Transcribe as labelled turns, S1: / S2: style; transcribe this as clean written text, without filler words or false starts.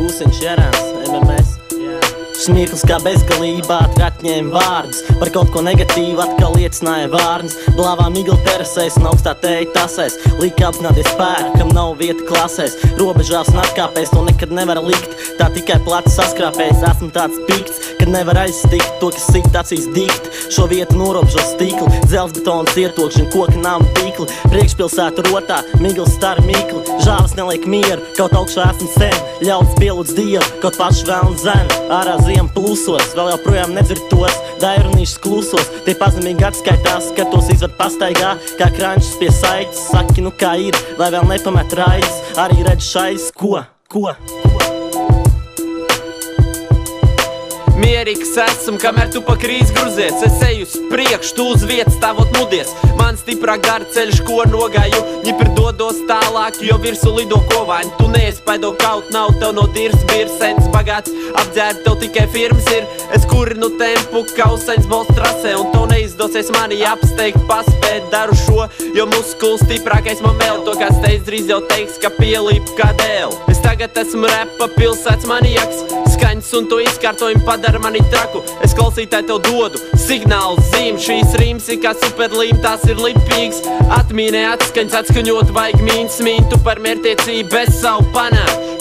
S1: Tūsiņš, Jerans, MMS. Smieklis kā bezgalībā atņēma vārdus. Par kaut ko negatīvu atkal liecināja vārnas. Blāvā migla terasēs un augstā tēja tasēs. Lika apzināties spēku, kam nav vieta klasēs. Robežās un atkāpēs to nekad nevar likt. Tā tikai plati saskrāpēs, esmu tāds pikts, kad nevar aizstikt to, kas sit acīs dikt. Šo vietu norobežo stikli, dzelzbetona cietokšņi, koki nama tīkli. Priekšpilsētu rotā, migls star mīkli. Žāvis neliek mieru, kaut augšā esmu sen. Ļauts pielūdz Dievu, kaut pašu vēlnu zem. Ārā ziema plusos, vēl joprojām nedzirtos. Dairunīšas klusos, tie pazemīgi atskaitās, skatos izved pastaigā, kā krančs pie saites. Saki, nu kā ir, lai vēl nepamet raides. Arī redz šais, ko?
S2: Mierīgs esmu, kamēr tu pa krīzi gruzies. Es eju uz priekšu, tu uz vietas stāvot mudies. Man stiprāk gara ceļš, ko nogāju. Ņipri dodos tālāk, jo virsu lido kovaini. Tu neiespaido kaut nav, tev no dirs birsens bagāts. Apdzērbi tev tikai firmas ir. Es kurinu tempu, kauseņs bols trasē. Un tev neizdosies mani apsteigt, paspēt. Daru šo, jo muskuls stiprākais man mēl. To kāds teiks, drīz jau teiks, ka pielīp kā dēl. Es tagad esmu repa pilsētas maniaks. Skaņas un to izkārtojumi padara mani traku. Es klausītāji tev dodu signālu zīm. Šīs rīms ir kā superlīm, tās ir lipīgas. Atmīnē atskaņas, atskaņot vajag mīns mīn. Tu par mērtiecību bez savu panāk.